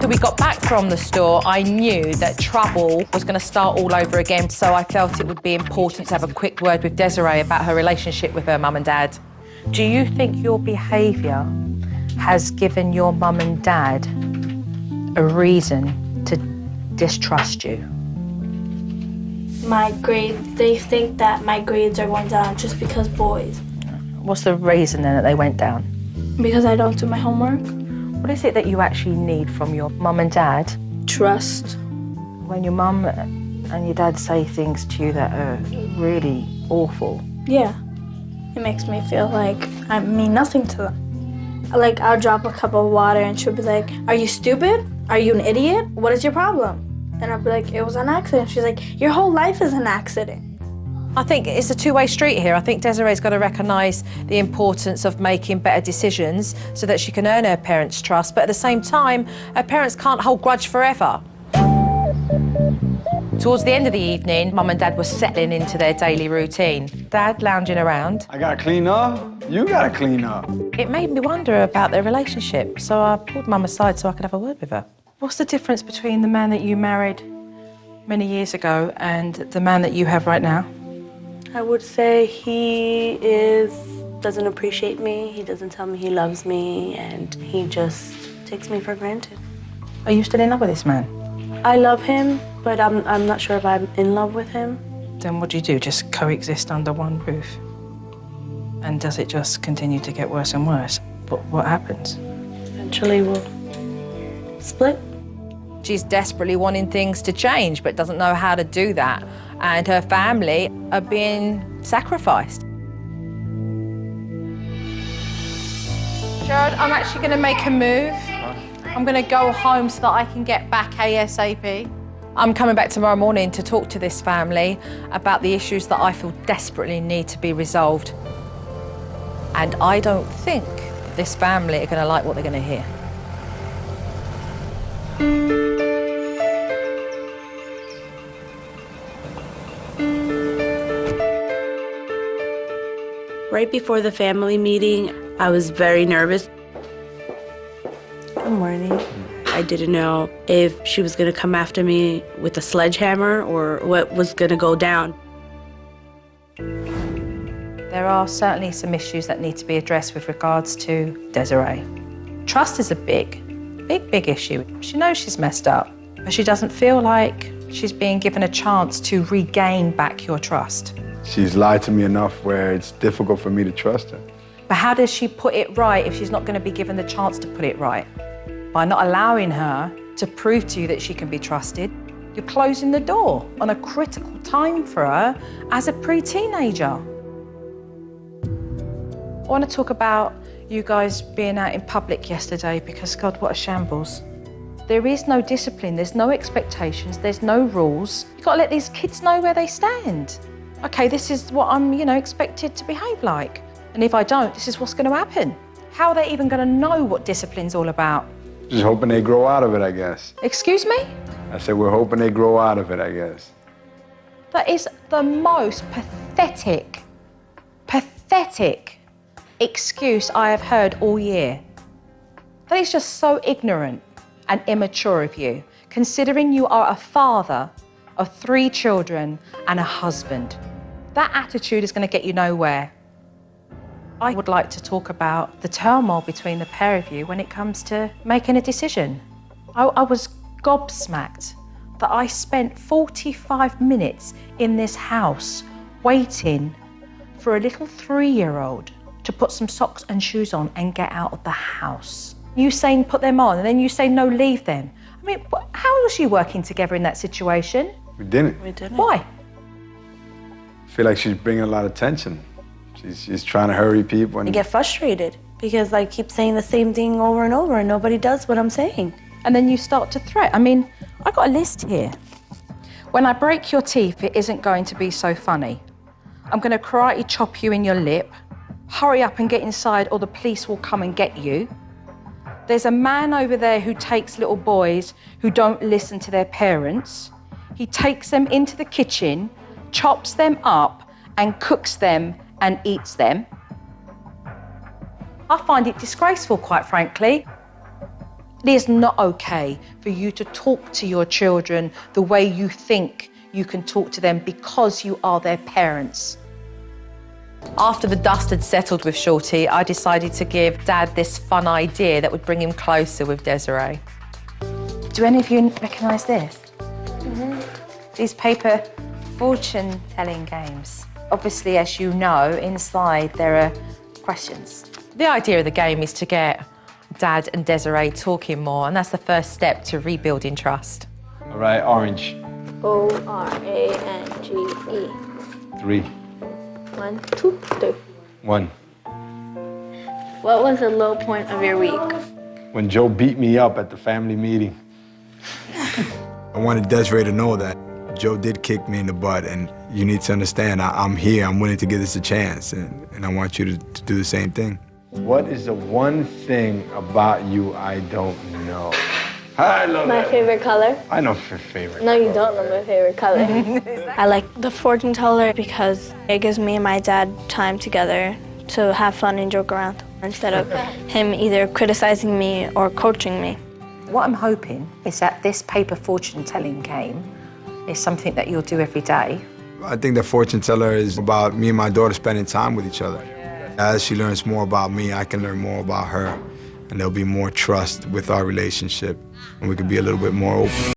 After we got back from the store, I knew that trouble was going to start all over again, so I felt it would be important to have a quick word with Desiree about her relationship with her mum and dad. Do you think your behaviour has given your mum and dad a reason to distrust you? My grades, they think that my grades are going down just because boys. What's the reason then that they went down? Because I don't do my homework. What is it that you actually need from your mum and dad? Trust. When your mum and your dad say things to you that are really awful. Yeah. It makes me feel like I mean nothing to them. Like, I'll drop a cup of water and she'll be like, "Are you stupid? Are you an idiot? What is your problem?" And I'll be like, "It was an accident." She's like, "Your whole life is an accident." I think it's a two-way street here. I think Desiree's got to recognise the importance of making better decisions so that she can earn her parents' trust, but at the same time, her parents can't hold grudge forever. Towards the end of the evening, Mum and Dad were settling into their daily routine. Dad lounging around. I gotta clean up, you gotta clean up. It made me wonder about their relationship, so I pulled Mum aside so I could have a word with her. What's the difference between the man that you married many years ago and the man that you have right now? I would say he doesn't appreciate me, he doesn't tell me he loves me, and he just takes me for granted. Are you still in love with this man? I love him, but I'm not sure if I'm in love with him. Then what do? Just coexist under one roof? And does it just continue to get worse and worse? What happens? Eventually we'll split. She's desperately wanting things to change, but doesn't know how to do that. And her family are being sacrificed. Jared, I'm actually going to make a move. I'm going to go home so that I can get back ASAP. I'm coming back tomorrow morning to talk to this family about the issues that I feel desperately need to be resolved. And I don't think that this family are going to like what they're going to hear. Right before the family meeting, I was very nervous. Good morning. I didn't know if she was going to come after me with a sledgehammer or what was going to go down. There are certainly some issues that need to be addressed with regards to Desiree. Trust is a big issue. She knows she's messed up, but she doesn't feel like she's being given a chance to regain back your trust. She's lied to me enough where it's difficult for me to trust her. But how does she put it right if she's not going to be given the chance to put it right? By not allowing her to prove to you that she can be trusted, you're closing the door on a critical time for her as a pre-teenager. I want to talk about you guys being out in public yesterday because, God, what a shambles. There is no discipline, there's no expectations, there's no rules. You've got to let these kids know where they stand. Okay, this is what I'm, expected to behave like. And if I don't, this is what's going to happen. How are they even going to know what discipline's all about? Just hoping they grow out of it, I guess. Excuse me? I said we're hoping they grow out of it, I guess. That is the most pathetic excuse I have heard all year. That is just so ignorant and immature of you, considering you are a father of 3 children and a husband. That attitude is going to get you nowhere. I would like to talk about the turmoil between the pair of you when it comes to making a decision. I was gobsmacked that I spent 45 minutes in this house waiting for a little 3-year-old to put some socks and shoes on and get out of the house. You saying put them on and then you say no, leave them. I mean, how was you working together in that situation? We didn't. Why? I feel like she's bringing a lot of tension. She's trying to hurry people. I get frustrated because I keep saying the same thing over and over and nobody does what I'm saying. And then you start to threat. I mean, I got a list here. When I break your teeth, it isn't going to be so funny. I'm going to karate chop you in your lip. Hurry up and get inside or the police will come and get you. There's a man over there who takes little boys who don't listen to their parents. He takes them into the kitchen, chops them up and cooks them and eats them. I find it disgraceful, quite frankly. It is not okay for you to talk to your children the way you think you can talk to them because you are their parents. After the dust had settled with Shorty, I decided to give Dad this fun idea that would bring him closer with Desiree. Do any of you recognise this? These paper fortune-telling games. Obviously, as you know, inside there are questions. The idea of the game is to get Dad and Desiree talking more, and that's the first step to rebuilding trust. All right, orange. Orange. 3. 1, 2, 3. 1. What was the low point of your week? When Joe beat me up at the family meeting. I wanted Desiree to know that Joe did kick me in the butt, and you need to understand, I'm here, I'm willing to give this a chance, and I want you to do the same thing. What is the one thing about you I don't know? I love My that. favorite color? I know your favorite. No, you don't know my favorite color. I like the fortune teller because it gives me and my dad time together to have fun and joke around instead of him either criticizing me or coaching me. What I'm hoping is that this paper fortune-telling game is something that you'll do every day. I think the fortune teller is about me and my daughter spending time with each other. As she learns more about me, I can learn more about her, and there'll be more trust with our relationship, and we can be a little bit more open.